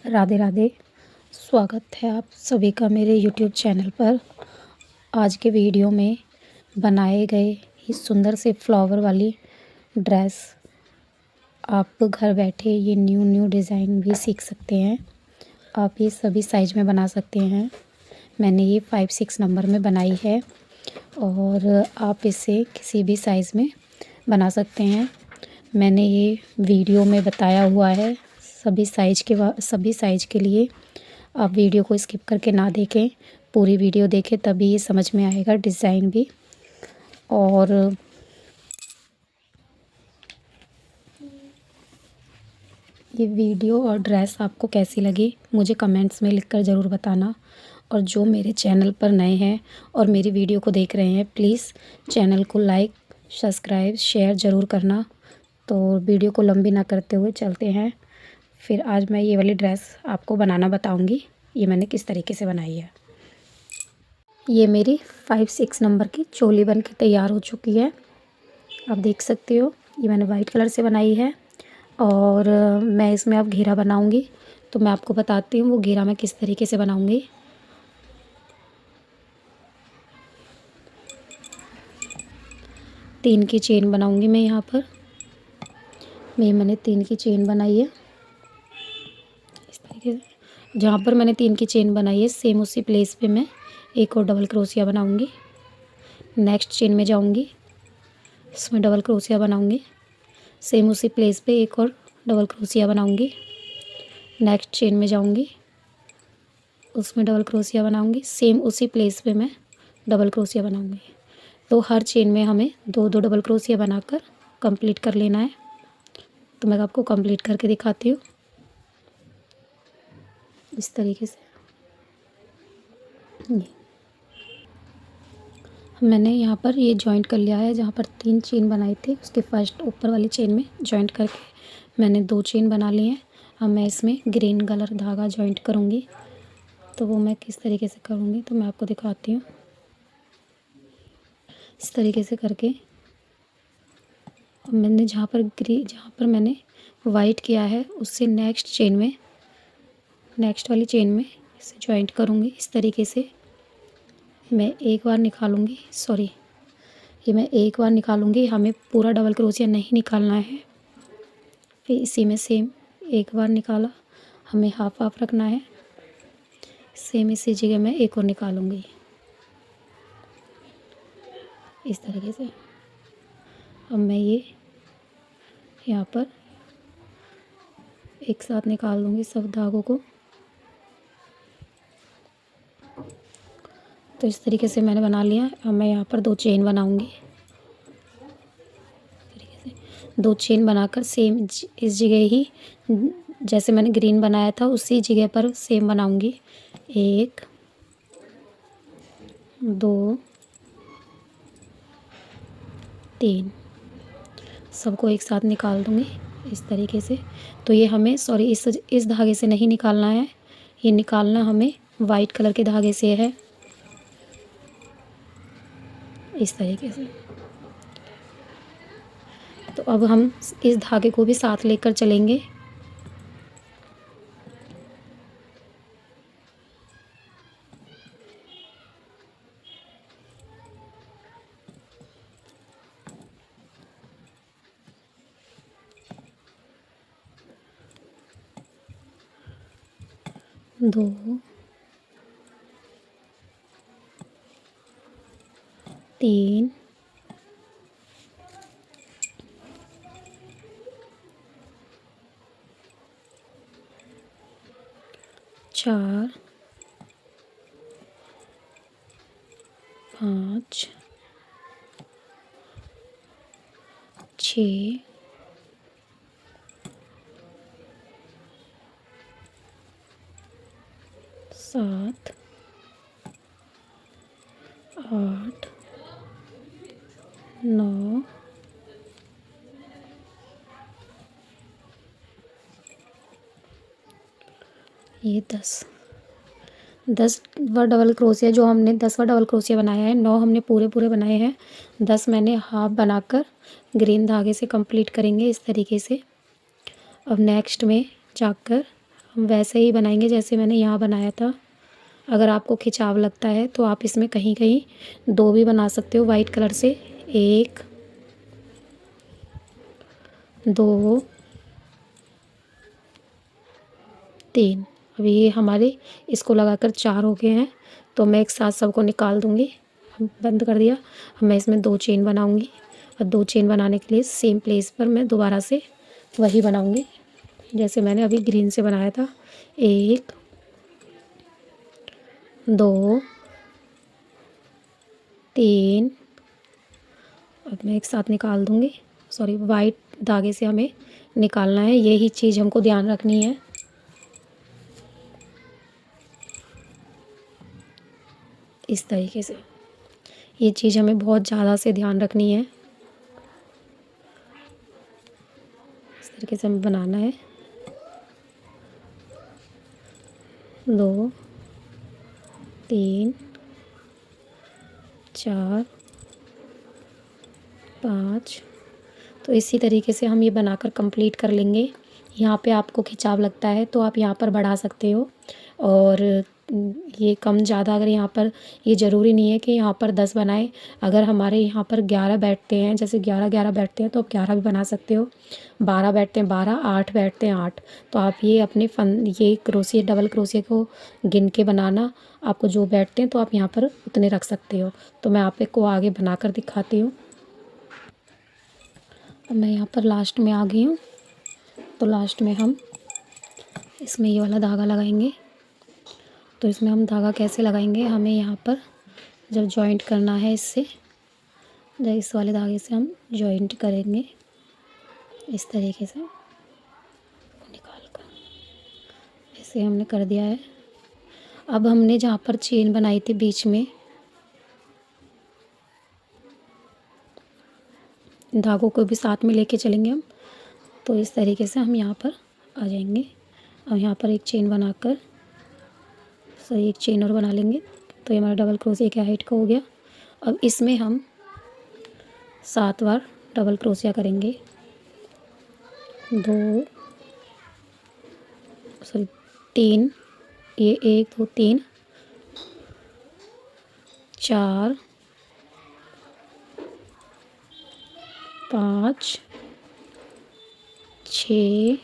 राधे राधे। स्वागत है आप सभी का मेरे यूट्यूब चैनल पर। आज के वीडियो में बनाए गए इस सुंदर से फ्लावर वाली ड्रेस आप घर बैठे ये न्यू डिज़ाइन भी सीख सकते हैं। आप ये सभी साइज में बना सकते हैं। मैंने ये 5-6 नंबर में बनाई है और आप इसे किसी भी साइज़ में बना सकते हैं। मैंने ये वीडियो में बताया हुआ है सभी साइज के लिए। आप वीडियो को स्किप करके ना देखें, पूरी वीडियो देखें, तभी ये समझ में आएगा डिज़ाइन भी। और ये वीडियो और ड्रेस आपको कैसी लगी मुझे कमेंट्स में लिखकर ज़रूर बताना। और जो मेरे चैनल पर नए हैं और मेरी वीडियो को देख रहे हैं, प्लीज़ चैनल को लाइक, सब्सक्राइब, शेयर ज़रूर करना। तो वीडियो को लंबी ना करते हुए चलते हैं। फिर आज मैं ये वाली ड्रेस आपको बनाना बताऊंगी, ये मैंने किस तरीके से बनाई है। ये मेरी 5-6 नंबर की चोली बन के तैयार हो चुकी है। आप देख सकते हो, ये मैंने वाइट कलर से बनाई है और मैं इसमें अब घेरा बनाऊंगी। तो मैं आपको बताती हूँ वो घेरा मैं किस तरीके से बनाऊंगी। तीन की चेन बनाऊंगी मैं यहाँ पर। मैंने 3 की चेन बनाई है इस तरीके से। जहाँ पर मैंने 3 की चेन बनाई है सेम उसी प्लेस पे मैं एक और डबल क्रोशिया बनाऊंगी। नेक्स्ट चेन में जाऊंगी, इसमें डबल क्रोशिया बनाऊंगी। सेम उसी प्लेस पे एक और डबल क्रोशिया बनाऊंगी। नेक्स्ट चेन में जाऊंगी, उसमें डबल क्रोशिया बनाऊंगी। सेम उसी प्लेस पे मैं डबल क्रोशिया बनाऊंगी। तो हर चेन में हमें 2-2 डबल क्रोशिया बनाकर कंप्लीट कर लेना है। तो मैं आपको कंप्लीट करके दिखाती हूँ इस तरीके से। मैंने यहाँ पर ये जॉइंट कर लिया है। जहाँ पर 3 चेन बनाए थे उसके फर्स्ट ऊपर वाली चेन में जॉइंट करके मैंने 2 चेन बना ली हैं। अब मैं इसमें ग्रीन कलर धागा जॉइंट करूँगी। तो वो मैं किस तरीके से करूँगी तो मैं आपको दिखाती हूँ। इस तरीके से करके मैंने जहाँ पर मैंने वाइट किया है उससे नेक्स्ट वाली चेन में इसे जॉइंट करूँगी। इस तरीके से मैं एक बार निकालूँगी, ये मैं एक बार निकालूँगी। हमें पूरा डबल क्रोशिया नहीं निकालना है। फिर इसी में सेम एक बार निकाला, हमें हाफ हाफ रखना है। सेम इसी जगह मैं एक और निकालूँगी इस तरीके से। अब मैं ये यहाँ पर एक साथ निकाल दूँगी सब धागों को। तो इस तरीके से मैंने बना लिया। अब मैं यहाँ पर 2 चेन बनाऊँगी। इस तरीके से 2 चेन बनाकर सेम इस जगह ही जैसे मैंने ग्रीन बनाया था उसी जगह पर सेम बनाऊँगी। 1 2 3 सबको एक साथ निकाल दूँगी इस तरीके से। तो ये हमें इस धागे से नहीं निकालना है, ये निकालना हमें वाइट कलर के धागे से है इस तरीके से। तो अब हम इस धागे को भी साथ लेकर चलेंगे। दो, तीन, चार, 5, 6, 7, 8, 9, ये 10 बार डबल क्रोशिया जो हमने 10 बार डबल क्रोशिया बनाया है। 9 हमने पूरे बनाए हैं। 10 मैंने हाफ बनाकर ग्रीन धागे से कंप्लीट करेंगे इस तरीके से। अब नेक्स्ट में जाकर हम वैसे ही बनाएंगे जैसे मैंने यहाँ बनाया था। अगर आपको खिंचाव लगता है तो आप इसमें कहीं कहीं 2 भी बना सकते हो वाइट कलर से। 1 2 3। अभी ये हमारे इसको लगाकर 4 हो गए हैं, तो मैं एक साथ सबको निकाल दूँगी। बंद कर दिया। अब मैं इसमें 2 चेन बनाऊँगी और 2 चेन बनाने के लिए सेम प्लेस पर मैं दोबारा से वही बनाऊँगी जैसे मैंने अभी ग्रीन से बनाया था। 1 2 3। अब मैं एक साथ निकाल दूँगी। सॉरी, वाइट धागे से हमें निकालना है, यही चीज़ हमको ध्यान रखनी है। इस तरीके से ये चीज़ हमें बहुत ज़्यादा से ध्यान रखनी है। इस तरीके से हमें बनाना है। 2 3 4 5। तो इसी तरीके से हम ये बनाकर कंप्लीट कर लेंगे। यहाँ पे आपको खिंचाव लगता है तो आप यहाँ पर बढ़ा सकते हो, और ये कम ज़्यादा, अगर यहाँ पर ये ज़रूरी नहीं है कि यहाँ पर 10 बनाएं। अगर हमारे यहाँ पर 11 बैठते हैं, जैसे 11 बैठते हैं तो आप 11 भी बना सकते हो। 12 बैठते हैं 12, 8 बैठते हैं 8। तो आप ये अपने ये क्रोशिया, डबल क्रोशिया को गिन के बनाना। आपको जो बैठते हैं तो आप यहाँ पर उतने रख सकते हो। तो मैं आपको आगे बनाकर दिखाती हूँ। अब मैं यहाँ पर लास्ट में आ गई हूँ। तो लास्ट में हम इसमें ये वाला धागा लगाएंगे। तो इसमें हम धागा कैसे लगाएंगे, हमें यहाँ पर जब जॉइंट करना है इससे, जब इस वाले धागे से हम जॉइंट करेंगे इस तरीके से निकाल कर, ऐसे हमने कर दिया है। अब हमने जहाँ पर चेन बनाई थी बीच में, धागों को भी साथ में लेके चलेंगे हम। तो इस तरीके से हम यहाँ पर आ जाएंगे। अब यहाँ पर एक चेन बनाकर, सॉरी, एक चेन और बना लेंगे। तो ये हमारा डबल क्रोशिया की हाइट का हो गया। अब इसमें हम 7 बार डबल क्रोशिया करेंगे। 2 सॉरी 3, ये 1 2 3 4 5 6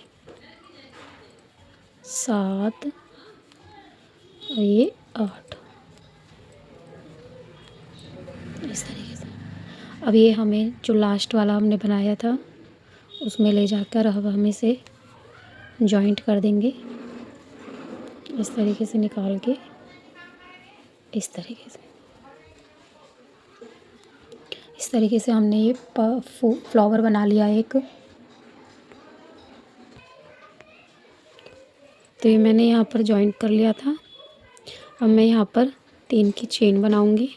7 और ये 8। इस तरीके से अब ये हमें जो लास्ट वाला हमने बनाया था उसमें ले जाकर अब हम इसे जॉइंट कर देंगे इस तरीके से निकाल के, इस तरीके से। इस तरीके से हमने ये फ्लावर बना लिया एक। तो ये मैंने यहाँ पर जॉइंट कर लिया था। अब मैं यहाँ पर 3 की चेन बनाऊंगी,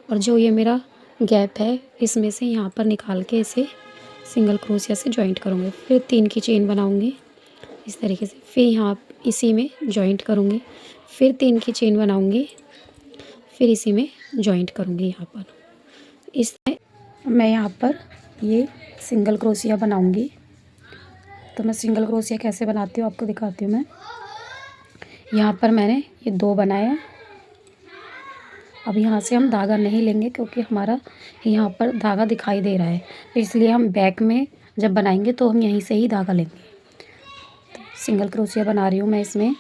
और जो ये मेरा गैप है इसमें से यहाँ पर निकाल के इसे सिंगल क्रोशिया से जॉइंट करूँगी। फिर 3 की चेन बनाऊंगी इस तरीके से, फिर यहाँ इसी में जॉइंट करूँगी, फिर 3 की चेन बनाऊंगी, फिर इसी में जॉइंट करूँगी यहाँ पर। इस मैं यहाँ पर ये सिंगल क्रोशिया बनाऊंगी। तो मैं सिंगल क्रोशिया कैसे बनाती हूँ आपको दिखाती हूँ। मैं यहाँ पर मैंने ये 2 बनाए। अब यहाँ से हम धागा नहीं लेंगे क्योंकि हमारा यहाँ पर धागा दिखाई दे रहा है, तो इसलिए हम बैक में जब बनाएंगे तो हम यहीं से ही धागा लेंगे। तो सिंगल क्रोशिया बना रही हूँ मैं इसमें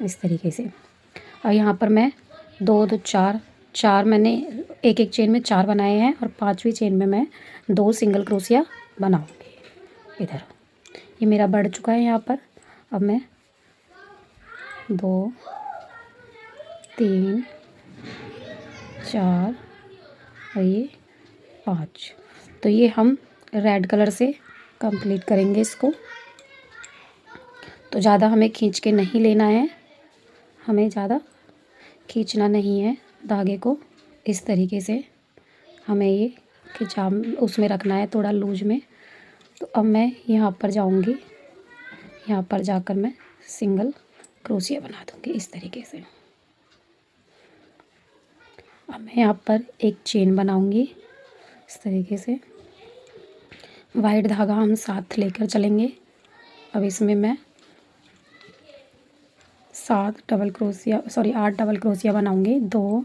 इस तरीके से। और यहाँ पर मैं 2 2 4 मैंने एक चेन में 4 बनाए हैं, और 5वीं चेन में मैं 2 सिंगल क्रोशिया बनाऊँगी। इधर ये मेरा बढ़ चुका है यहाँ पर। अब मैं 2 3 4 और ये 5। तो ये हम रेड कलर से कंप्लीट करेंगे इसको। तो ज़्यादा हमें खींच के नहीं लेना है, हमें ज़्यादा खींचना नहीं है धागे को। इस तरीके से हमें ये खिंचाव उसमें रखना है, थोड़ा लूज में। तो अब मैं यहाँ पर जाऊँगी, यहाँ पर जाकर मैं सिंगल क्रोशिया बना दूँगी इस तरीके से। अब मैं यहाँ पर एक चेन बनाऊँगी इस तरीके से। वाइट धागा हम साथ लेकर चलेंगे। अब इसमें मैं 8 डबल क्रोशिया बनाऊंगी। 2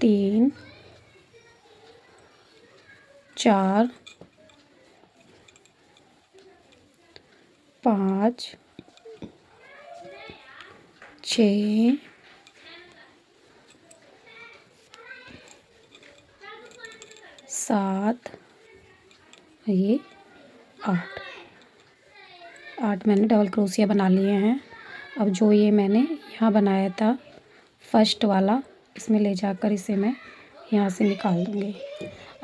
3 4 5 6 7 ये 8 मैंने डबल क्रोशिया बना लिए हैं। अब जो ये मैंने यहाँ बनाया था फर्स्ट वाला, इसमें ले जाकर इसे मैं यहाँ से निकाल दूँगी।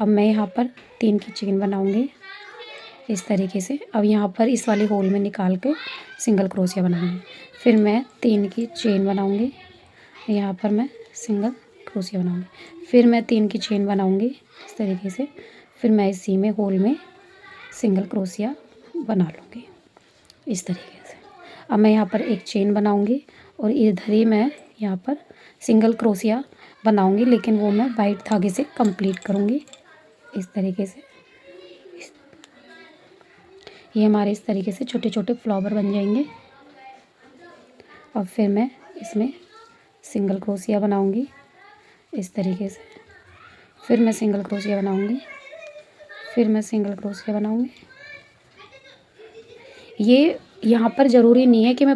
अब मैं यहाँ पर 3 की चेन बनाऊँगी इस तरीके से। अब यहाँ पर इस वाले होल में निकाल के सिंगल क्रोशिया बनाऊँगी। फिर मैं 3 की चेन बनाऊँगी, यहाँ पर मैं सिंगल क्रोशिया बनाऊँगी। फिर मैं 3 की चेन बनाऊँगी इस तरीके से। फिर मैं इसी में होल में सिंगल क्रोशिया बना लूँगी इस तरीके से। अब मैं यहाँ पर एक चेन बनाऊँगी और इधर ही मैं यहाँ पर सिंगल क्रोशिया बनाऊँगी, लेकिन वो मैं वाइट धागे से कंप्लीट करूँगी इस तरीके से। ये हमारे इस तरीके से छोटे छोटे फ्लावर बन जाएंगे। और फिर मैं इसमें सिंगल क्रोशिया बनाऊँगी इस तरीके से। फिर मैं सिंगल क्रोशिया बनाऊँगी, फिर मैं सिंगल क्रोशिया बनाऊँगी। ये यहाँ पर ज़रूरी नहीं है कि मैं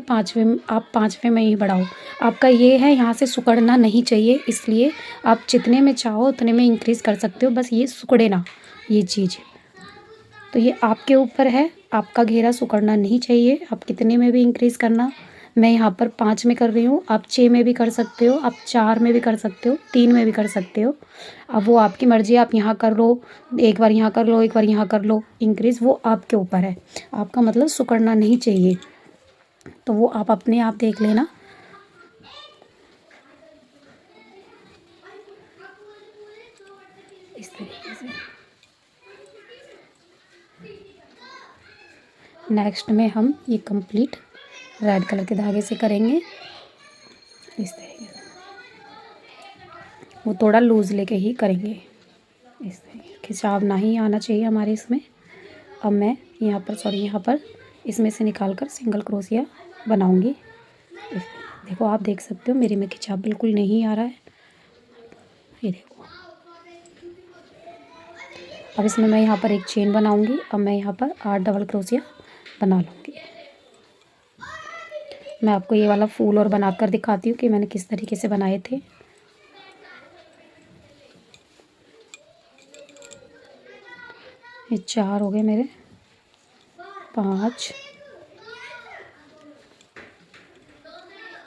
आप पाँचवें में ही बढ़ाओ। आपका ये है यहाँ से सिकुड़ना नहीं चाहिए, इसलिए आप जितने में चाहो उतने में इंक्रीज़ कर सकते हो, बस ये सिकुड़े ना ये चीज़। तो ये आपके ऊपर है, आपका घेरा सिकुड़ना नहीं चाहिए। आप कितने में भी इंक्रीज़ करना। मैं यहाँ पर 5 में कर रही हूँ, आप 6 में भी कर सकते हो, आप 4 में भी कर सकते हो, 3 में भी कर सकते हो। अब वो आपकी मर्ज़ी, आप यहाँ कर लो, एक बार यहाँ कर लो, एक बार यहाँ कर लो इंक्रीज़, वो आपके ऊपर है। आपका मतलब सिकुड़ना नहीं चाहिए, तो वो आप अपने आप देख लेना। इस तरीके से नेक्स्ट में हम ये कंप्लीट रेड कलर के धागे से करेंगे इस तरीके से। वो थोड़ा लूज़ लेके ही करेंगे इस तरीके, खिंचाव ना ही आना चाहिए हमारे इसमें। अब मैं यहाँ पर इसमें से निकाल कर सिंगल क्रोशिया बनाऊँगी। देखो आप देख सकते हो मेरे में खिंचाव बिल्कुल नहीं आ रहा है, ये देखो। अब इसमें मैं यहाँ पर एक चेन बनाऊँगी। अब मैं यहाँ पर 8 डबल क्रोशिया बना लूँगी। मैं आपको ये वाला फूल और बनाकर दिखाती हूँ कि मैंने किस तरीके से बनाए थे। ये 4 हो गए मेरे, 5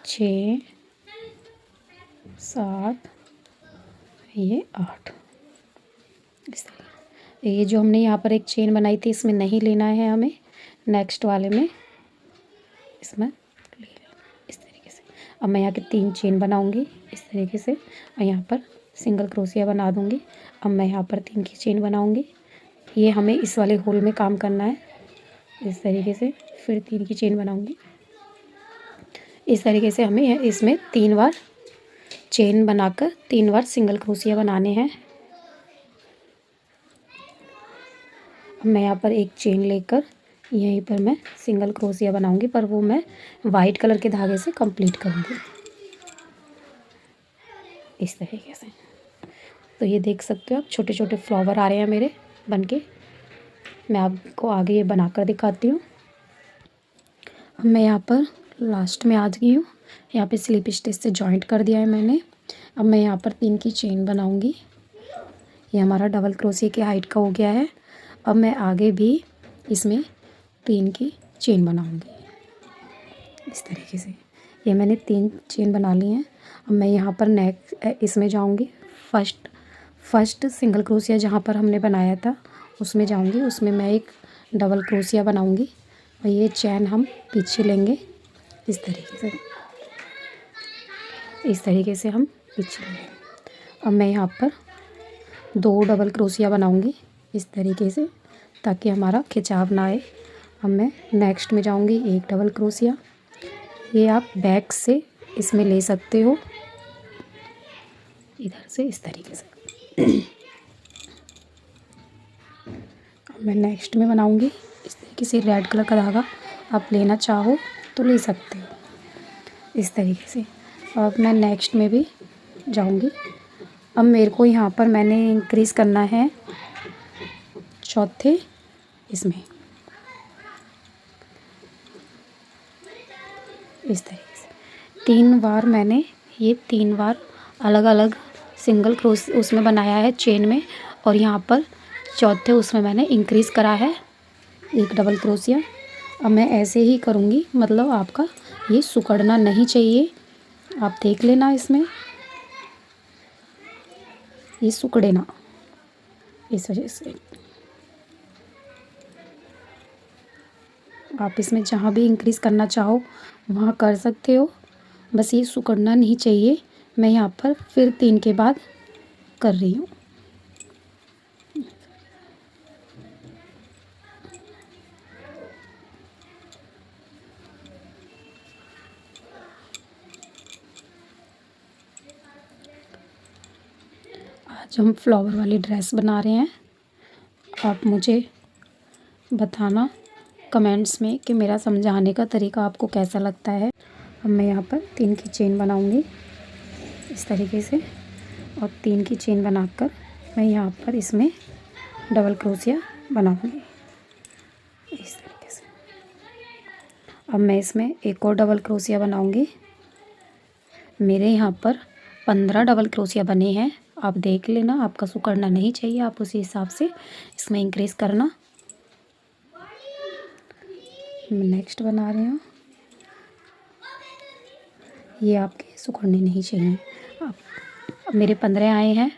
6 7 ये 8 इस तरीके। ये जो हमने यहाँ पर एक चेन बनाई थी इसमें नहीं लेना है हमें, नेक्स्ट वाले में इसमें ले लेना इस तरीके से। अब मैं यहाँ के 3 चेन बनाऊँगी इस तरीके से और यहाँ पर सिंगल क्रोशिया बना दूँगी। अब मैं यहाँ पर 3 की चेन बनाऊँगी। ये हमें इस वाले होल में काम करना है इस तरीके से। फिर 3 की चेन बनाऊँगी इस तरीके से। हमें इसमें 3 बार चेन बनाकर 3 बार सिंगल क्रोशिया बनाने हैं। अब मैं यहाँ पर एक चेन लेकर यहीं पर मैं सिंगल क्रोशिया बनाऊँगी, पर वो मैं वाइट कलर के धागे से कंप्लीट करूँगी इस तरीके से। तो ये देख सकते हो आप छोटे छोटे फ्लावर आ रहे हैं मेरे बनके। मैं आपको आगे ये बनाकर दिखाती हूँ। अब मैं यहाँ पर लास्ट में आ गई हूँ, यहाँ पे स्लिप स्टिच से जॉइंट कर दिया है मैंने। अब मैं यहाँ पर 3 की चेन बनाऊँगी। ये हमारा डबल क्रोशिया की हाइट का हो गया है। अब मैं आगे भी इसमें 3 की चेन बनाऊँगी इस तरीके से। ये मैंने 3 चेन बना ली हैं। अब मैं यहाँ पर इसमें जाऊँगी, फर्स्ट सिंगल क्रोशिया जहाँ पर हमने बनाया था उसमें जाऊँगी। उसमें मैं एक डबल क्रोशिया बनाऊँगी और ये चैन हम पीछे लेंगे इस तरीके से, इस तरीके से हम पीछे लेंगे। अब मैं यहाँ पर 2 डबल क्रोशिया बनाऊँगी इस तरीके से ताकि हमारा खिंचाव ना आए। अब मैं नेक्स्ट में जाऊँगी, एक डबल क्रोशिया। ये आप बैक से इसमें ले सकते हो इधर से इस तरीके से। अब मैं नेक्स्ट में बनाऊँगी इस तरीके से। रेड कलर का धागा आप लेना चाहो तो ले सकते हो इस तरीके से। अब मैं नेक्स्ट में भी जाऊंगी। अब मेरे को यहाँ पर मैंने इंक्रीज़ करना है चौथे इसमें इस तरीके से 3 बार मैंने ये 3 बार अलग अलग सिंगल क्रोस उसमें बनाया है चेन में, और यहाँ पर चौथे उसमें मैंने इंक्रीज़ करा है एक डबल क्रोशिया। अब मैं ऐसे ही करूँगी, मतलब आपका ये सिकुड़ना नहीं चाहिए। आप देख लेना इसमें ये सिकुड़े ना, इस वजह से आप इसमें जहाँ भी इंक्रीज़ करना चाहो वहाँ कर सकते हो, बस ये सिकुड़ना नहीं चाहिए। मैं यहाँ पर फिर 3 के बाद कर रही हूँ। आज हम फ्लावर वाली ड्रेस बना रहे हैं। आप मुझे बताना कमेंट्स में कि मेरा समझाने का तरीका आपको कैसा लगता है। अब मैं यहाँ पर 3 की चेन बनाऊँगी इस तरीके से, और 3 की चेन बनाकर मैं यहाँ पर इसमें डबल क्रोशिया बनाऊँगी इस तरीके से। अब मैं इसमें एक और डबल क्रोशिया बनाऊँगी। मेरे यहाँ पर 15 डबल क्रोशिया बने हैं। आप देख लेना, आपका सिकुड़ना नहीं चाहिए, आप उसी हिसाब से इसमें इंक्रीज़ करना। मैं नेक्स्ट बना रही हूँ, ये आपके सिकुड़ने नहीं चाहिए। अब मेरे 15 आए हैं।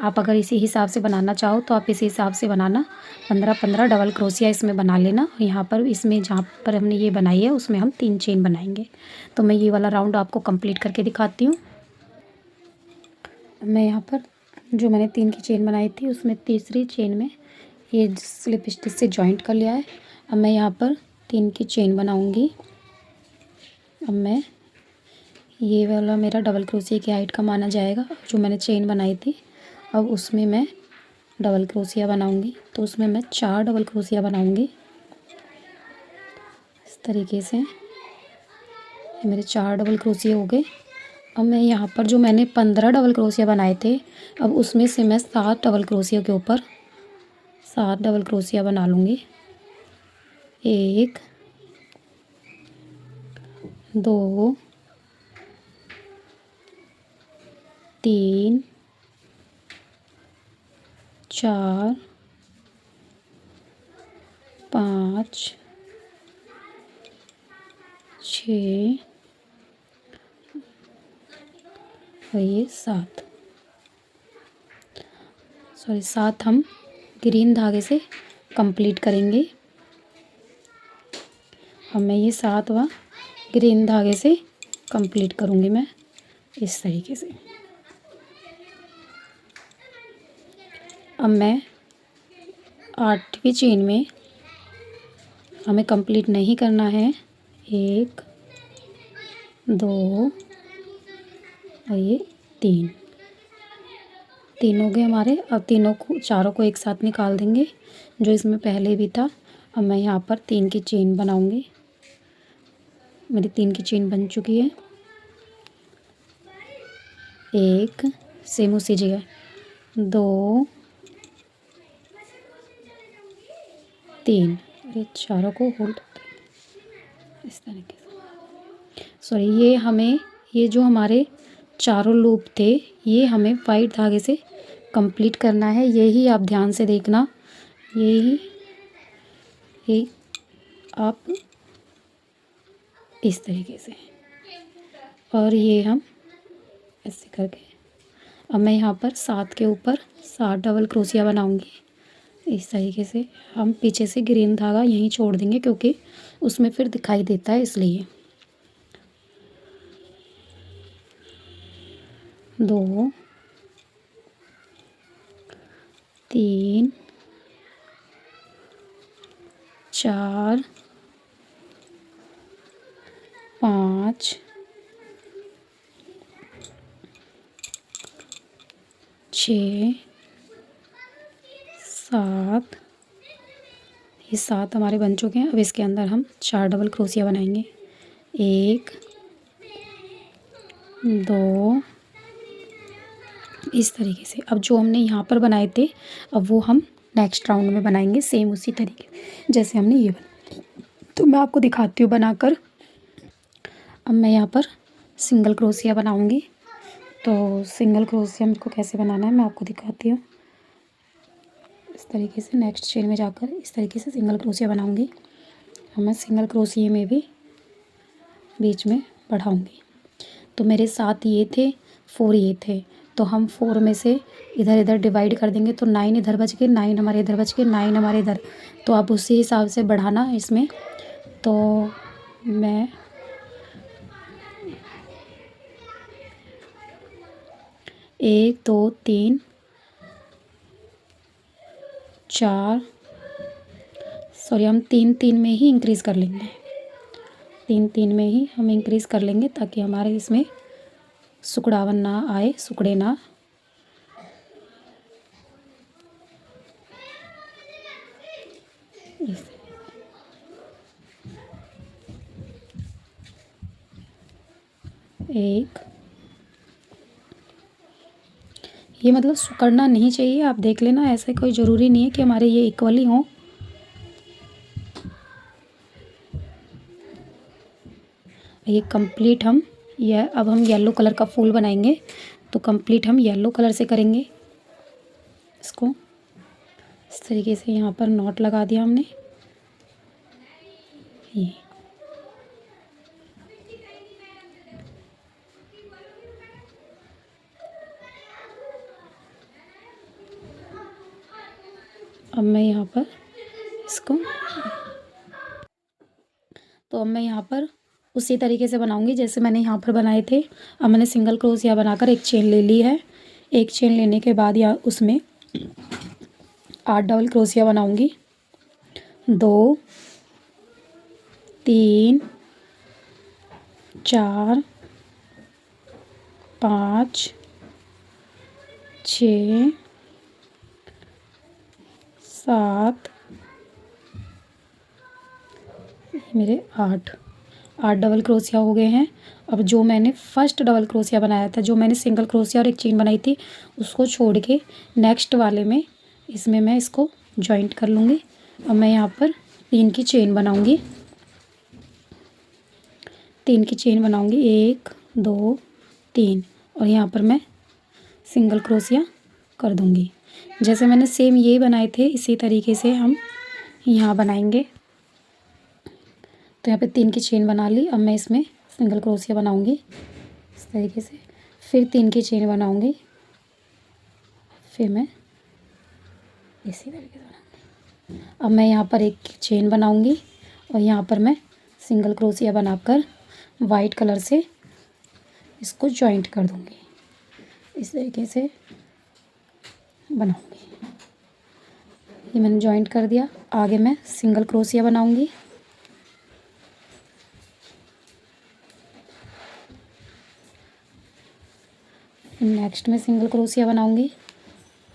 आप अगर इसी हिसाब से बनाना चाहो तो आप इसी हिसाब से बनाना। 15-15 डबल क्रोशिया इसमें बना लेना। यहाँ पर इसमें जहाँ पर हमने ये बनाई है उसमें हम 3 चेन बनाएंगे। तो मैं ये वाला राउंड आपको कंप्लीट करके दिखाती हूँ। मैं यहाँ पर जो मैंने 3 की चेन बनाई थी उसमें तीसरी चेन में ये स्लिप स्टिच से जॉइंट कर लिया है। अब मैं यहाँ पर 3 की चेन बनाऊँगी। अब मैं ये वाला मेरा डबल क्रोशिया की हाइट का माना जाएगा। जो मैंने चेन बनाई थी अब उसमें मैं डबल क्रोशिया बनाऊंगी, तो उसमें मैं 4 डबल क्रोशिया बनाऊंगी इस तरीके से। ये मेरे 4 डबल क्रोशिया हो गए। अब मैं यहाँ पर जो मैंने 15 डबल क्रोशिया बनाए थे, अब उसमें से मैं 7 डबल क्रोशिया के ऊपर 7 डबल क्रोशिया बना लूँगी। 1 2 3 4 5 6 और ये 7 हम ग्रीन धागे से कंप्लीट करेंगे। अब मैं ये 7वां ग्रीन धागे से कंप्लीट करूँगी मैं इस तरीके से। अब मैं 8वीं चेन में हमें कंप्लीट नहीं करना है। 1 2 और ये 3 हो गए हमारे। अब चारों को एक साथ निकाल देंगे जो इसमें पहले भी था। अब मैं यहाँ पर 3 की चेन बनाऊँगी। मेरी 3 की चेन बन चुकी है। 1 सेम उसी जगह, 2 3, ये चारों को होल्ड इस तरीके से। ये जो हमारे चारों लूप थे ये हमें वाइट धागे से कंप्लीट करना है। यही आप ध्यान से देखना, यही आप इस तरीके से, और ये हम ऐसे करके। अब मैं यहाँ पर 7 के ऊपर 7 डबल क्रोशिया बनाऊंगी इस तरीके से। हम पीछे से ग्रीन धागा यहीं छोड़ देंगे क्योंकि उसमें फिर दिखाई देता है, इसलिए। 2 3 4 5 6 7, ये 7 हमारे बन चुके हैं। अब इसके अंदर हम 4 डबल क्रोशिया बनाएंगे 1 2, इस तरीके से। अब जो हमने यहाँ पर बनाए थे, अब वो हम नेक्स्ट राउंड में बनाएंगे सेम उसी तरीके जैसे हमने ये बनाया। तो मैं आपको दिखाती हूँ बनाकर। अब मैं यहाँ पर सिंगल क्रोशिया बनाऊंगी। तो सिंगल क्रोशिया को कैसे बनाना है मैं आपको दिखाती हूँ। इस तरीके से नेक्स्ट चेन में जाकर इस तरीके से सिंगल क्रोशिया बनाऊंगी। अब मैं सिंगल क्रोशिया में भी बीच में बढ़ाऊंगी। तो मेरे 7 ये थे, 4 ये थे, तो हम 4 में से इधर इधर डिवाइड कर देंगे। तो 9 इधर बच गए, 9 हमारे इधर बच गए, 9 हमारे इधर। तो आप उसी हिसाब से बढ़ाना इसमें। तो मैं 1 2 3 4, सॉरी हम 3 3 में ही इंक्रीज़ कर लेंगे। 3 3 में ही हम इंक्रीज़ कर लेंगे ताकि हमारे इसमें सुकड़ावन ना आए, सुकड़े ना। एक, ये मतलब सुकड़ना नहीं चाहिए, आप देख लेना। ऐसा कोई ज़रूरी नहीं है कि हमारे ये इक्वली हों। ये कंप्लीट हम अब हम येलो कलर का फूल बनाएंगे। तो कंप्लीट हम येलो कलर से करेंगे इसको। इस तरीके से यहाँ पर नॉट लगा दिया हमने। ये अब मैं यहाँ पर इसको, तो अब मैं यहाँ पर उसी तरीके से बनाऊंगी जैसे मैंने यहाँ पर बनाए थे। अब मैंने सिंगल क्रोशिया बनाकर एक चेन ले ली है। एक चेन लेने के बाद या उसमें 8 डबल क्रोशिया बनाऊंगी। 2 3 4 5 6 7, मेरे 8 डबल क्रोशिया हो गए हैं। अब जो मैंने फर्स्ट डबल क्रोशिया बनाया था, जो मैंने सिंगल क्रोशिया और एक चेन बनाई थी, उसको छोड़ के नेक्स्ट वाले में इसमें मैं इसको जॉइंट कर लूँगी। अब मैं यहाँ पर 3 की चेन बनाऊँगी। 3 की चेन बनाऊँगी, 1 2 3, और यहाँ पर मैं सिंगल क्रोशिया कर दूँगी। जैसे मैंने सेम ये बनाए थे इसी तरीके से हम यहाँ बनाएंगे। तो यहाँ पे 3 की चेन बना ली। अब मैं इसमें सिंगल क्रोशिया बनाऊंगी इस तरीके से, फिर 3 की चेन बनाऊंगी, फिर मैं इसी तरीके से बनाऊंगी। अब मैं यहाँ पर एक चेन बनाऊंगी और यहाँ पर मैं सिंगल क्रोशिया बनाकर वाइट कलर से इसको जॉइंट कर दूंगी। इस तरीके से बनाऊंगी। ये मैंने जॉइंट कर दिया। आगे मैं सिंगल क्रोशिया बनाऊंगी। नेक्स्ट में सिंगल क्रोशिया बनाऊंगी,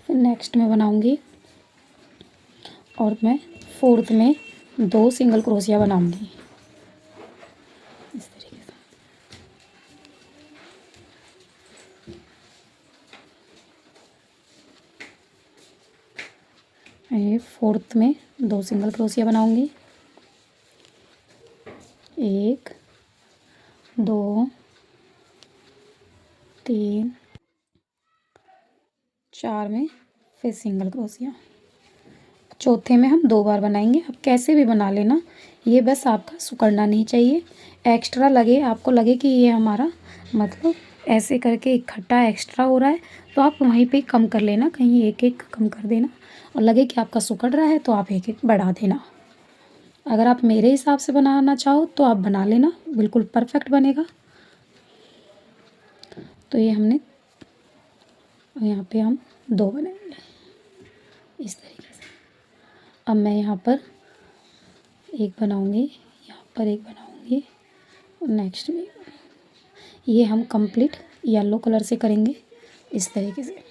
फिर नेक्स्ट में बनाऊंगी, और मैं 4th में 2 सिंगल क्रोशिया बनाऊंगी इस तरीके से। ये 4th में 2 सिंगल क्रोशिया बनाऊंगी, 1 2 3 4 में फिर सिंगल क्रोशिया। चौथे में हम 2 बार बनाएंगे। अब कैसे भी बना लेना, ये बस आपका सिकुड़ना नहीं चाहिए। एक्स्ट्रा लगे, आपको लगे कि ये हमारा मतलब ऐसे करके इकट्ठा एक्स्ट्रा हो रहा है, तो आप वहीं पे कम कर लेना, कहीं एक एक कम कर देना। और लगे कि आपका सिकुड़ रहा है तो आप एक एक बढ़ा देना। अगर आप मेरे हिसाब से बनाना चाहो तो आप बना लेना, बिल्कुल परफेक्ट बनेगा। तो ये हमने, यहाँ पे हम 2 बनाएंगे इस तरीके से। अब मैं यहाँ पर एक बनाऊंगी, यहाँ पर एक बनाऊंगी, और नेक्स्ट में ये हम कंप्लीट येलो कलर से करेंगे इस तरीके से।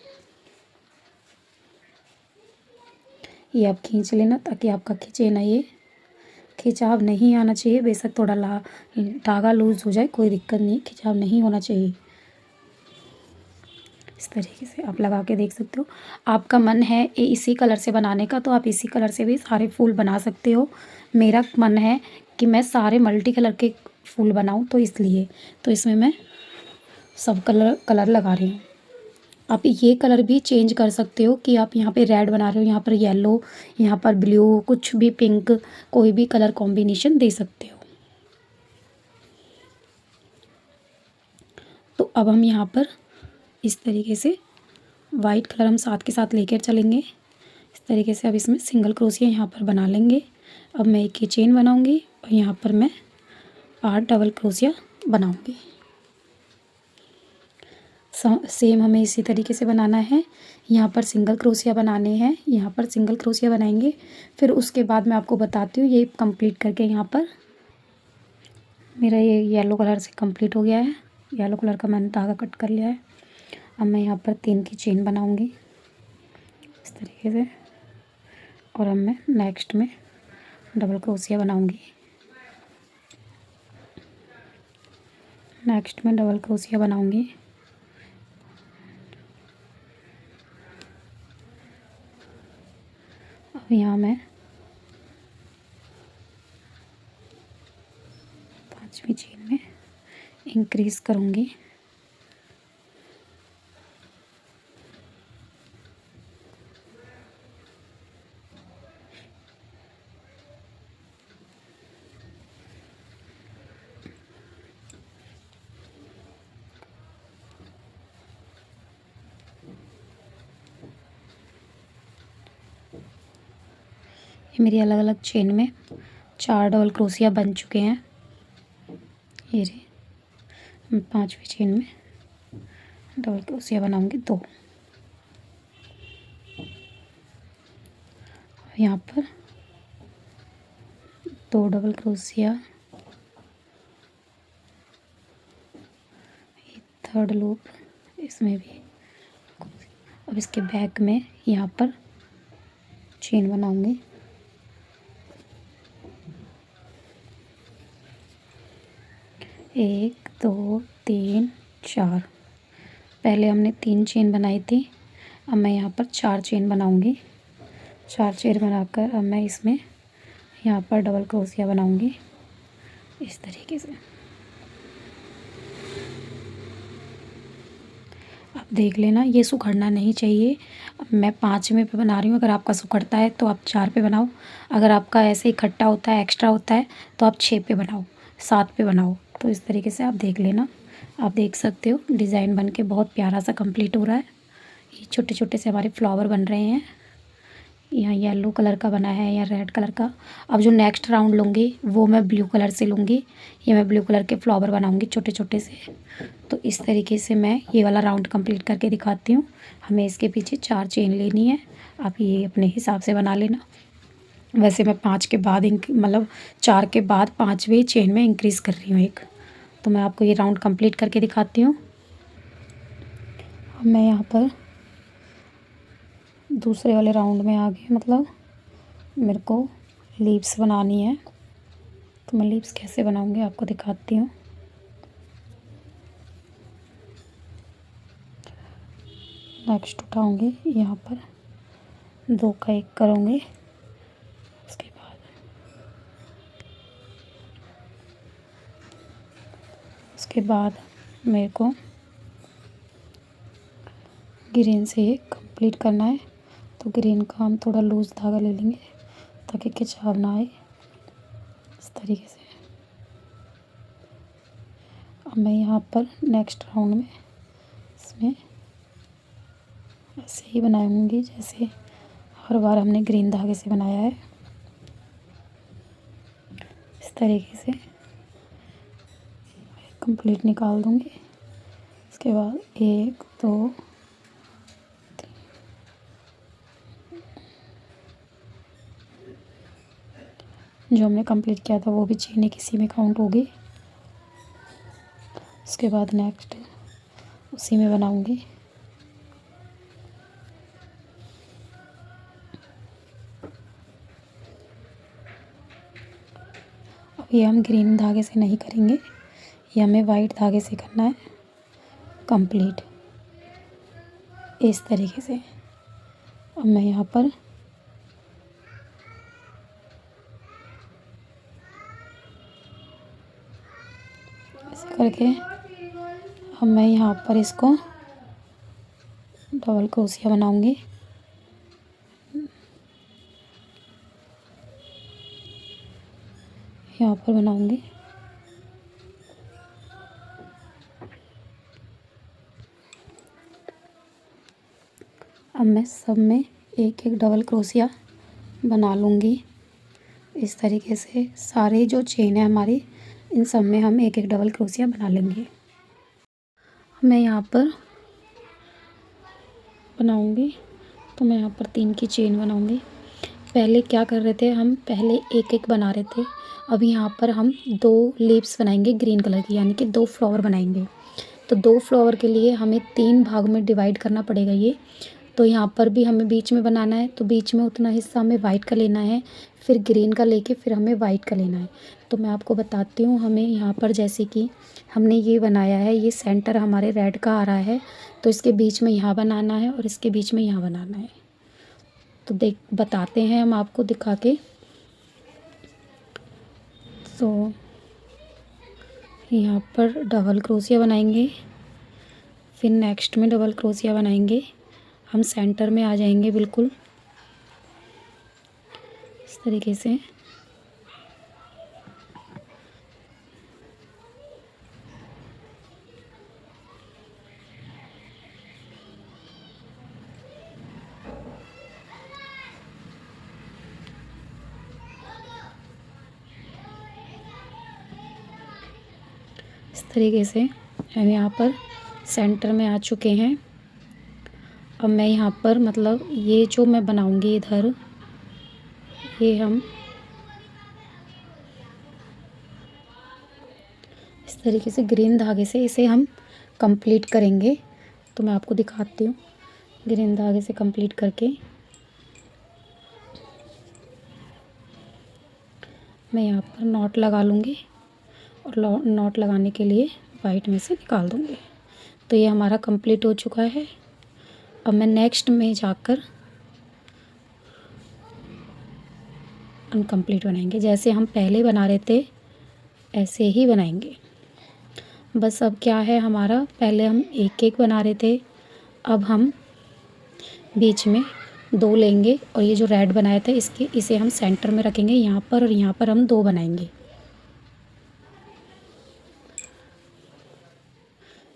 ये आप खींच लेना ताकि आपका खींचे ना, ये खिंचाव नहीं आना चाहिए, बेशक थोड़ा धागा लूज़ हो जाए कोई दिक्कत नहीं, खिंचाव नहीं होना चाहिए। इस तरीके से आप लगा के देख सकते हो। आपका मन है इसी कलर से बनाने का तो आप इसी कलर से भी सारे फूल बना सकते हो। मेरा मन है कि मैं सारे मल्टी कलर के फूल बनाऊं, तो इसलिए तो इसमें मैं सब कलर लगा रही हूँ। आप ये कलर भी चेंज कर सकते हो कि आप यहाँ पे रेड बना रहे हो, यहाँ पर येलो, यहाँ पर ब्लू, कुछ भी पिंक, कोई भी कलर कॉम्बिनेशन दे सकते हो। तो अब हम यहाँ पर इस तरीके से वाइट कलर हम साथ के साथ लेकर चलेंगे। इस तरीके से अब इसमें सिंगल क्रोशिया यहाँ पर बना लेंगे। अब मैं एक ही चेन बनाऊंगी और यहाँ पर मैं 8 डबल क्रोशिया बनाऊंगी। सेम हमें इसी तरीके से बनाना है। यहाँ पर सिंगल क्रोशिया बनाने हैं, यहाँ पर सिंगल क्रोशिया बनाएंगे। फिर उसके बाद मैं आपको बताती हूँ ये कंप्लीट करके। यहाँ पर मेरा ये येलो कलर से कंप्लीट हो गया है, येलो कलर का मैंने धागा कट कर लिया है। अब मैं यहाँ पर 3 की चेन बनाऊंगी इस तरीके से, और अब मैं नेक्स्ट में डबल क्रोशिया बनाऊंगी। नेक्स्ट में डबल क्रोशिया बनाऊंगी। अब यहाँ मैं 5वीं चेन में इंक्रीज करूंगी। ये मेरी अलग अलग चेन में 4 डबल क्रोशिया बन चुके हैं। ये रे, मैं 5वीं चेन में डबल क्रोशिया बनाऊंगी 2। यहाँ पर 2 डबल क्रोशिया, थर्ड लूप इसमें भी। अब इसके बैक में यहाँ पर चेन बनाऊंगी। 1 2 3 4। पहले हमने 3 चेन बनाई थी, अब मैं यहाँ पर 4 चेन बनाऊंगी। 4 चेन बनाकर अब मैं इसमें यहाँ पर डबल क्रोशिया बनाऊंगी इस तरीके से। आप देख लेना, ये सुखड़ना नहीं चाहिए। अब मैं 5वें पे बना रही हूँ, अगर आपका सुखड़ता है तो आप 4 पे बनाओ। अगर आपका ऐसे इकट्ठा होता है, एक्स्ट्रा होता है, तो आप 6 पे बनाओ, 7 पे बनाओ। तो इस तरीके से आप देख लेना। आप देख सकते हो डिज़ाइन बन के बहुत प्यारा सा कंप्लीट हो रहा है। ये छोटे छोटे से हमारे फ्लावर बन रहे हैं। यहाँ येलो कलर का बना है या रेड कलर का। अब जो नेक्स्ट राउंड लूँगी वो मैं ब्लू कलर से लूँगी। ये मैं ब्लू कलर के फ्लावर बनाऊँगी छोटे छोटे से। तो इस तरीके से मैं ये वाला राउंड कंप्लीट करके दिखाती हूँ। हमें इसके पीछे 4 चेन लेनी है। आप ये अपने हिसाब से बना लेना। वैसे मैं 5 के बाद मतलब 4 के बाद 5वीं चेन में इंक्रीज़ कर रही हूँ एक। तो मैं आपको ये राउंड कंप्लीट करके दिखाती हूँ। अब मैं यहाँ पर दूसरे वाले राउंड में आ गई, मतलब मेरे को लीव्स बनानी है। तो मैं लीव्स कैसे बनाऊँगी आपको दिखाती हूँ। नेक्स्ट उठाऊँगी, यहाँ पर 2 का 1 करूँगी। उसके बाद मेरे को ग्रीन से ये कंप्लीट करना है। तो ग्रीन का हम थोड़ा लूज़ धागा ले लेंगे ताकि खिंचाव ना आए इस तरीके से। अब मैं यहाँ पर नेक्स्ट राउंड में इसमें ऐसे ही बनाऊंगी जैसे हर बार हमने ग्रीन धागे से बनाया है। इस तरीके से कंप्लीट निकाल दूंगी। इसके बाद 1 2 जो हमने कंप्लीट किया था वो भी चेन किसी में काउंट होगी। उसके बाद नेक्स्ट उसी में बनाऊंगी। ये हम ग्रीन धागे से नहीं करेंगे, ये हमें वाइट धागे से करना है कंप्लीट इस तरीके से। अब मैं यहाँ पर ऐसे करके, अब मैं यहाँ पर इसको डबल क्रोशिया बनाऊंगी। यहाँ पर बनाऊंगी। अब मैं सब में एक एक डबल क्रोशिया बना लूँगी इस तरीके से। सारे जो चेन है हमारी, इन सब में हम एक एक डबल क्रोशिया बना लेंगे। मैं यहाँ पर बनाऊँगी, तो मैं यहाँ पर 3 की चेन बनाऊँगी। पहले क्या कर रहे थे हम, पहले एक एक बना रहे थे। अब यहाँ पर हम 2 लीव्स बनाएंगे ग्रीन कलर की, यानी कि 2 फ्लावर बनाएंगे। तो 2 फ्लावर के लिए हमें 3 भाग में डिवाइड करना पड़ेगा ये। तो यहाँ पर भी हमें बीच में बनाना है, तो बीच में उतना हिस्सा हमें वाइट का लेना है, फिर ग्रीन का लेके फिर हमें वाइट का लेना है। तो मैं आपको बताती हूँ, हमें यहाँ पर जैसे कि हमने ये बनाया है, ये सेंटर हमारे रेड का आ रहा है, तो इसके बीच में यहाँ बनाना है और इसके बीच में यहाँ बनाना है। तो बताते हैं हम आपको दिखा के। तो यहाँ पर डबल क्रोशिया बनाएंगे, फिर नेक्स्ट में डबल क्रोशिया बनाएंगे। हम सेंटर में आ जाएंगे बिल्कुल इस तरीके से। इस तरीके से हम यहाँ पर सेंटर में आ चुके हैं। अब मैं यहाँ पर मतलब ये जो मैं बनाऊंगी इधर, ये हम इस तरीके से ग्रीन धागे से इसे हम कंप्लीट करेंगे। तो मैं आपको दिखाती हूँ, ग्रीन धागे से कंप्लीट करके मैं यहाँ पर नॉट लगा लूँगी और नॉट लगाने के लिए वाइट में से निकाल दूँगी। तो ये हमारा कंप्लीट हो चुका है। अब मैं नेक्स्ट में जाकर अनकम्प्लीट बनाएंगे। जैसे हम पहले बना रहे थे ऐसे ही बनाएंगे। बस अब क्या है हमारा, पहले हम एक एक बना रहे थे, अब हम बीच में 2 लेंगे और ये जो रेड बनाया था इसे हम सेंटर में रखेंगे यहाँ पर, और यहाँ पर हम 2 बनाएंगे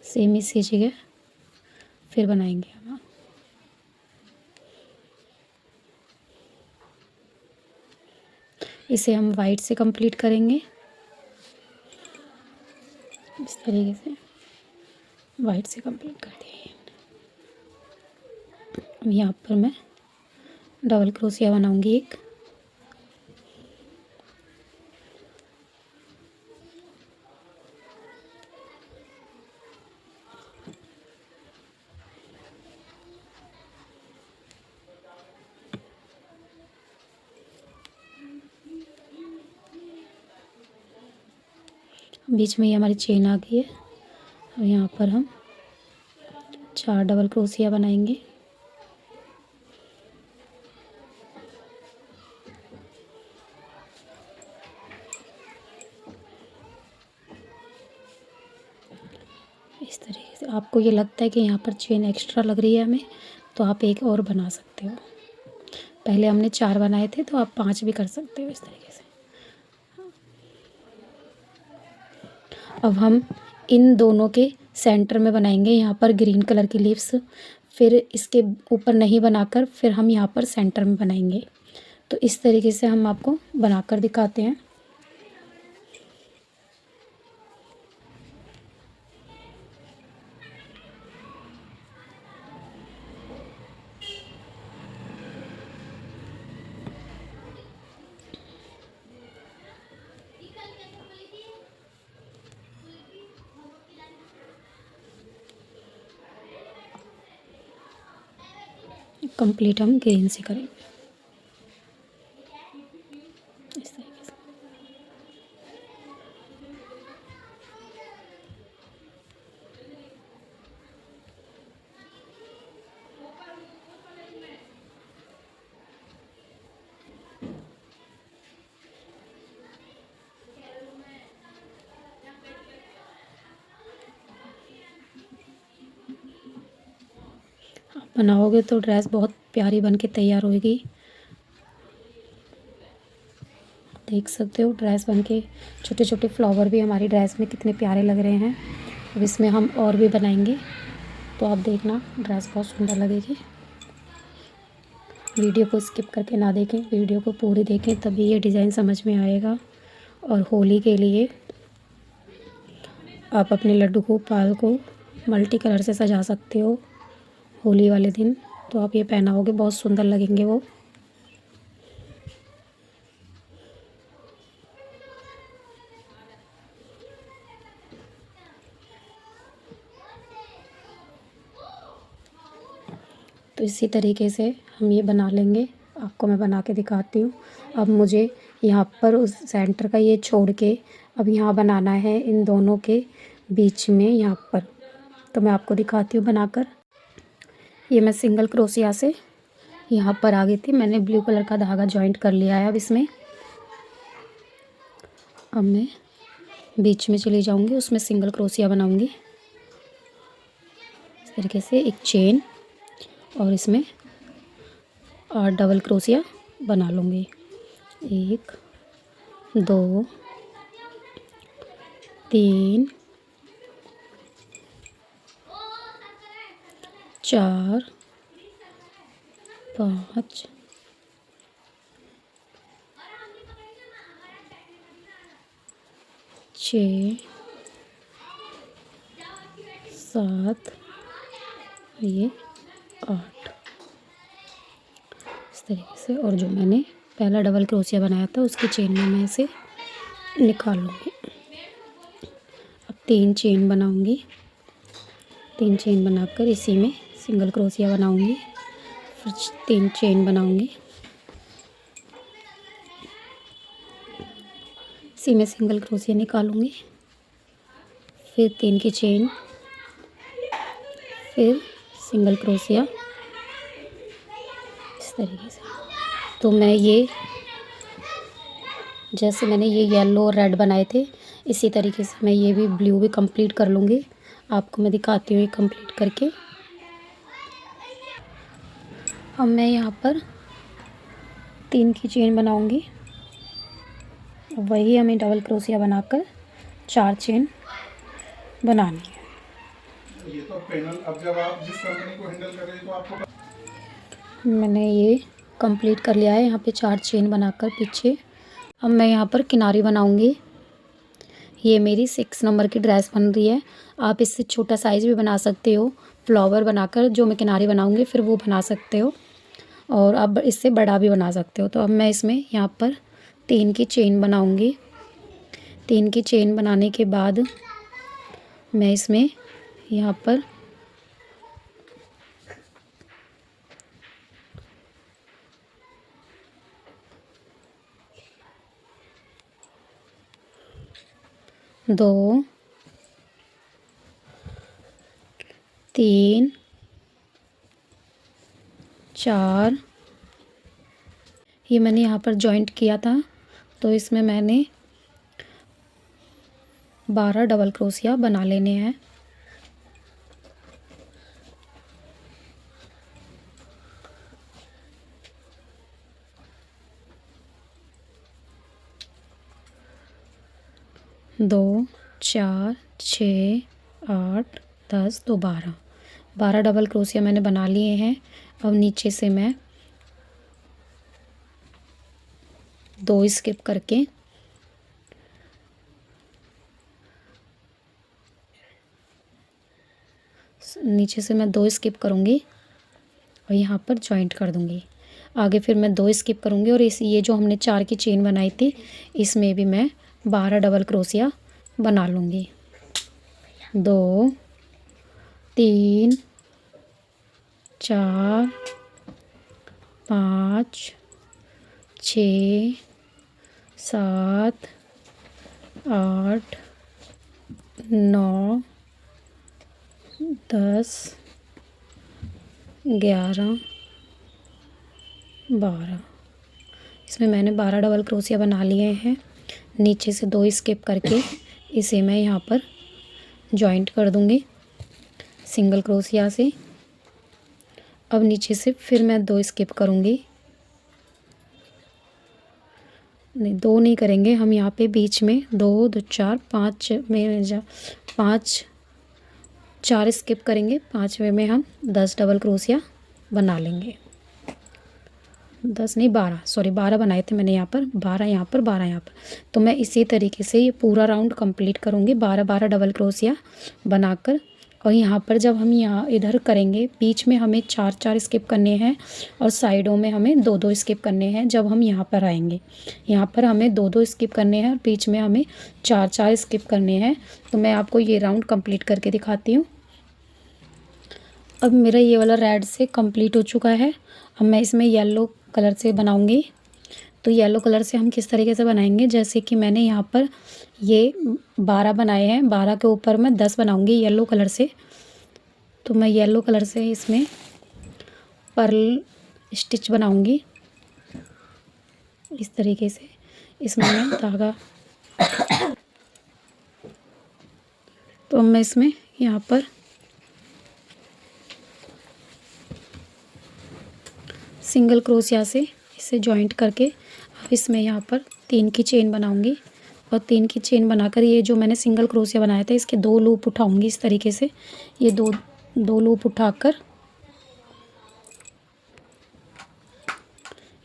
सेम इसी जगह फिर बनाएंगे हम। इसे हम वाइट से कंप्लीट करेंगे इस तरीके से, वाइट से कंप्लीट कर दिए। अब यहाँ पर मैं डबल क्रोशिया बनाऊंगी एक। बीच में ये हमारी चेन आ गई है। अब यहाँ पर हम 4 डबल क्रोशिया बनाएंगे। इस तरीके से आपको ये लगता है कि यहाँ पर चेन एक्स्ट्रा लग रही है हमें, तो आप एक और बना सकते हो। पहले हमने 4 बनाए थे, तो आप 5 भी कर सकते हो इस तरीके से। अब हम इन दोनों के सेंटर में बनाएंगे यहाँ पर ग्रीन कलर की लीव्स, फिर इसके ऊपर नहीं बनाकर फिर हम यहाँ पर सेंटर में बनाएंगे। तो इस तरीके से हम आपको बनाकर दिखाते हैं। कंप्लीट हम ग्रीन से करेंगे इस तरीके से। बनाओगे तो ड्रेस बहुत प्यारी बन के तैयार होगी। देख सकते हो ड्रेस बन के छोटे छोटे फ्लावर भी हमारी ड्रेस में कितने प्यारे लग रहे हैं। अब इसमें हम और भी बनाएंगे, तो आप देखना ड्रेस बहुत सुंदर लगेगी। वीडियो को स्किप करके ना देखें, वीडियो को पूरी देखें, तभी ये डिज़ाइन समझ में आएगा। और होली के लिए आप अपने लड्डू गोपाल को मल्टी कलर से सजा सकते हो होली वाले दिन। तो आप ये पहनाओगे बहुत सुंदर लगेंगे वो। तो इसी तरीके से हम ये बना लेंगे। आपको मैं बना के दिखाती हूँ। अब मुझे यहाँ पर उस सेंटर का ये छोड़ के अब यहाँ बनाना है इन दोनों के बीच में यहाँ पर। तो मैं आपको दिखाती हूँ बनाकर। ये मैं सिंगल क्रोशिया से यहाँ पर आ गई थी, मैंने ब्लू कलर का धागा जॉइंट कर लिया है। अब इसमें अब मैं बीच में चली जाऊँगी, उसमें सिंगल क्रोशिया बनाऊँगी इस तरीके से एक चेन, और इसमें 8 डबल क्रोशिया बना लूँगी। 1 2 3 4 5 6 7 ये 8 इस तरीके से। और जो मैंने पहला डबल क्रोशिया बनाया था उसकी चेन में मैं इसे निकाल लूँगी। अब 3 चेन बनाऊँगी, 3 चेन बनाकर इसी में सिंगल क्रोशिया बनाऊँगी, फिर 3 चेन बनाऊँगी, इसी में सिंगल क्रोशिया निकालूँगी, फिर 3 की चेन, फिर सिंगल क्रोशिया इस तरीके से। तो मैं ये जैसे मैंने ये येलो और रेड बनाए थे इसी तरीके से मैं ये भी ब्लू भी कंप्लीट कर लूँगी। आपको मैं दिखाती हूँ ये कंप्लीट करके। अब मैं यहाँ पर 3 की चेन बनाऊँगी, वही हमें डबल क्रोशिया बनाकर 4 चेन बनानी है। ये तो पैनल अब जब आप जिस कंपनी को हैंडल कर रहे हैं तो आपको मैंने ये कंप्लीट कर लिया है यहाँ पे 4 चेन बनाकर पीछे। अब मैं यहाँ पर किनारी बनाऊँगी। ये मेरी 6 नंबर की ड्रेस बन रही है। आप इससे छोटा साइज़ भी बना सकते हो, फ्लावर बनाकर जो मैं किनारी बनाऊँगी फिर वो बना सकते हो, और अब इससे बड़ा भी बना सकते हो। तो अब मैं इसमें यहाँ पर 3 की चेन बनाऊँगी। 3 की चेन बनाने के बाद मैं इसमें यहाँ पर दो 3 4 ये मैंने यहाँ पर जॉइंट किया था, तो इसमें मैंने 12 डबल क्रोशिया बना लेने हैं। दो 4 6 8 10 तो 12 डबल क्रोशिया मैंने बना लिए हैं। अब नीचे से मैं 2 स्किप करके नीचे से मैं 2 स्किप करूँगी और यहाँ पर जॉइंट कर दूँगी। आगे फिर मैं 2 स्किप करूँगी और ये जो हमने 4 की चेन बनाई थी इसमें भी मैं 12 डबल क्रोशिया बना लूँगी। 2 3 4 5 6 7 8 9 10 11 12 इसमें मैंने 12 डबल क्रोशिया बना लिए हैं। नीचे से 2 स्किप करके इसे मैं यहाँ पर जॉइंट कर दूँगी सिंगल क्रोशिया से। अब नीचे से फिर मैं 2 स्किप करूँगी, नहीं 2 नहीं करेंगे हम यहाँ पे, बीच में 2 2 4 5 में 5 4 स्किप करेंगे, 5वें में हम 10 डबल क्रोशिया बना लेंगे। 10 नहीं 12, सॉरी 12 बनाए थे मैंने यहाँ पर, 12 यहाँ पर, 12 यहाँ पर। तो मैं इसी तरीके से ये पूरा राउंड कंप्लीट करूँगी 12 डबल क्रोशिया बनाकर। और यहाँ पर जब हम यहाँ इधर करेंगे, बीच में हमें 4 स्किप करने हैं और साइडों में हमें 2 स्किप करने हैं। जब हम यहाँ पर आएंगे, यहाँ पर हमें 2 स्किप करने हैं और बीच में हमें 4 स्किप करने हैं। तो मैं आपको ये राउंड कंप्लीट करके दिखाती हूँ। अब मेरा ये वाला रेड से कंप्लीट हो चुका है। अब मैं इसमें येलो कलर से बनाऊंगी। तो येलो कलर से हम किस तरीके से बनाएंगे, जैसे कि मैंने यहाँ पर ये 12 बनाए हैं, 12 के ऊपर मैं 10 बनाऊंगी येलो कलर से। तो मैं येलो कलर से इसमें पर्ल स्टिच बनाऊंगी इस तरीके से। इसमें मैं धागा, तो मैं इसमें यहाँ पर सिंगल क्रोशिया से इसे जॉइंट करके अब इसमें यहाँ पर 3 की चेन बनाऊंगी। और 3 की चेन बनाकर ये जो मैंने सिंगल क्रोशिया बनाया था इसके 2 लूप उठाऊंगी इस तरीके से। ये दो लूप उठाकर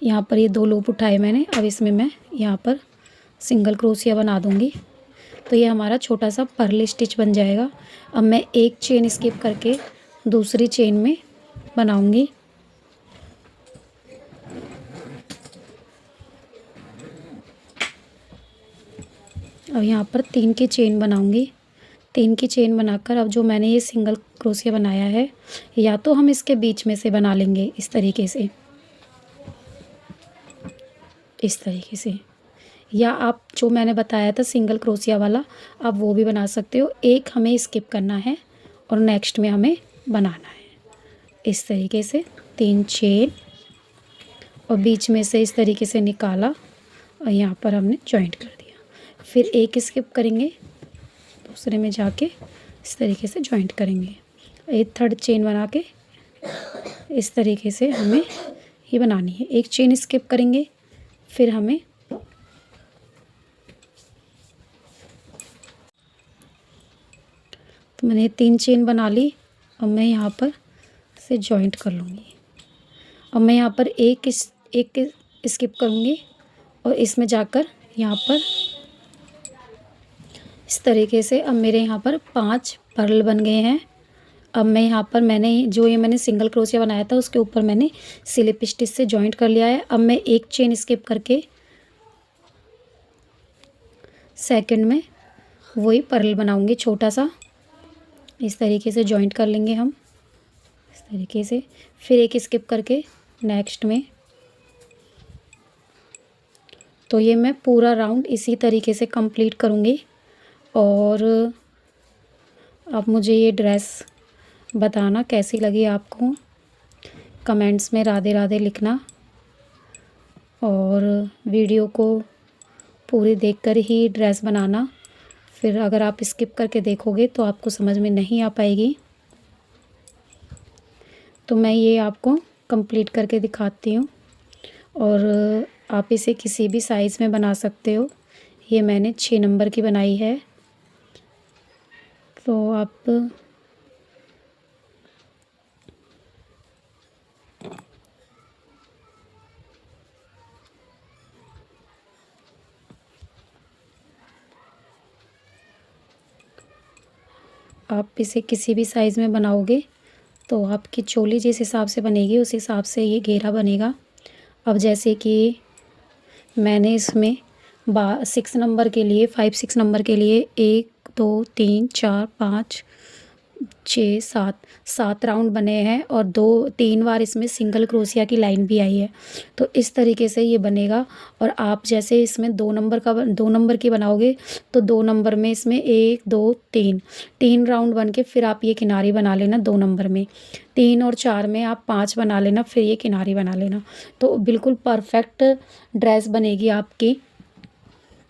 यहाँ पर ये 2 लूप उठाए मैंने। अब इसमें मैं यहाँ पर सिंगल क्रोशिया बना दूंगी। तो ये हमारा छोटा सा पर्ल स्टिच बन जाएगा। अब मैं एक चेन स्किप करके दूसरी चेन में बनाऊंगी। अब यहाँ पर 3 की चेन बनाऊंगी। 3 की चेन बनाकर अब जो मैंने ये सिंगल क्रोशिया बनाया है, या तो हम इसके बीच में से बना लेंगे इस तरीके से, इस तरीके से, या आप जो मैंने बताया था सिंगल क्रोशिया वाला आप वो भी बना सकते हो। एक हमें स्किप करना है और नेक्स्ट में हमें बनाना है इस तरीके से 3 चेन और बीच में से इस तरीके से निकाला और यहाँ पर हमने जॉइंट कर दिया। फिर एक स्किप करेंगे, दूसरे में जाके इस तरीके से जॉइंट करेंगे। एक थर्ड चेन बना के इस तरीके से हमें ये बनानी है। एक चेन स्किप करेंगे, फिर हमें तो मैंने 3 चेन बना ली। अब मैं यहाँ पर से जॉइंट कर लूँगी। अब मैं यहाँ पर एक स्किप करूँगी और इसमें जाकर यहाँ पर इस तरीके से अब मेरे यहाँ पर 5 पर्ल बन गए हैं। अब मैं यहाँ पर मैंने सिंगल क्रोशिया बनाया था उसके ऊपर मैंने स्लिप स्टिच से जॉइंट कर लिया है। अब मैं एक चेन स्किप करके सेकंड में वही पर्ल बनाऊंगी छोटा सा, इस तरीके से जॉइंट कर लेंगे हम इस तरीके से। फिर एक स्किप करके नेक्स्ट में। तो ये मैं पूरा राउंड इसी तरीके से कंप्लीट करूँगी। और अब मुझे ये ड्रेस बताना कैसी लगी आपको, कमेंट्स में राधे राधे लिखना। और वीडियो को पूरी देखकर ही ड्रेस बनाना, फिर अगर आप स्किप करके देखोगे तो आपको समझ में नहीं आ पाएगी। तो मैं ये आपको कंप्लीट करके दिखाती हूँ और आप इसे किसी भी साइज़ में बना सकते हो। ये मैंने 6 नंबर की बनाई है। तो आप इसे किसी भी साइज़ में बनाओगे तो आपकी चोली जिस हिसाब से बनेगी उस हिसाब से ये घेरा बनेगा। अब जैसे कि मैंने इसमें 6 नंबर के लिए 5-6 नंबर के लिए 1 2 3 4 5 6 7 राउंड बने हैं और 2-3 बार इसमें सिंगल क्रोशिया की लाइन भी आई है। तो इस तरीके से ये बनेगा। और आप जैसे इसमें 2 नंबर की बनाओगे तो 2 नंबर में इसमें 1 2 3 राउंड बन के फिर आप ये किनारी बना लेना 2 नंबर में। 3 और 4 में आप 5 बना लेना, फिर ये किनारी बना लेना। तो बिल्कुल परफेक्ट ड्रेस बनेगी आपकी।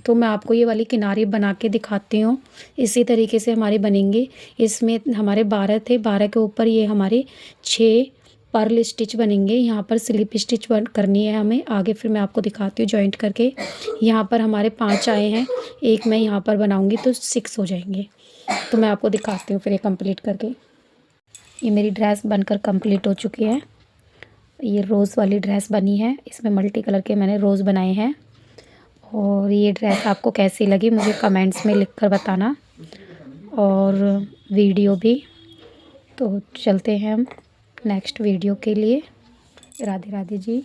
तो मैं आपको ये वाली किनारी बना के दिखाती हूँ। इसी तरीके से हमारी बनेंगी। इसमें हमारे 12 थे, 12 के ऊपर ये हमारे 6 पर्ल स्टिच बनेंगे। यहाँ पर स्लिप स्टिच करनी है हमें आगे, फिर मैं आपको दिखाती हूँ जॉइंट करके। यहाँ पर हमारे 5 आए हैं, एक मैं यहाँ पर बनाऊँगी तो 6 हो जाएंगे। तो मैं आपको दिखाती हूँ फिर ये कंप्लीट करके। ये मेरी ड्रेस बनकर कंप्लीट हो चुकी है। ये रोज़ वाली ड्रेस बनी है, इसमें मल्टी कलर के मैंने रोज़ बनाए हैं। और ये ड्रेस आपको कैसी लगी मुझे कमेंट्स में लिख कर बताना, और वीडियो भी। तो चलते हैं हम नेक्स्ट वीडियो के लिए। राधे राधे जी।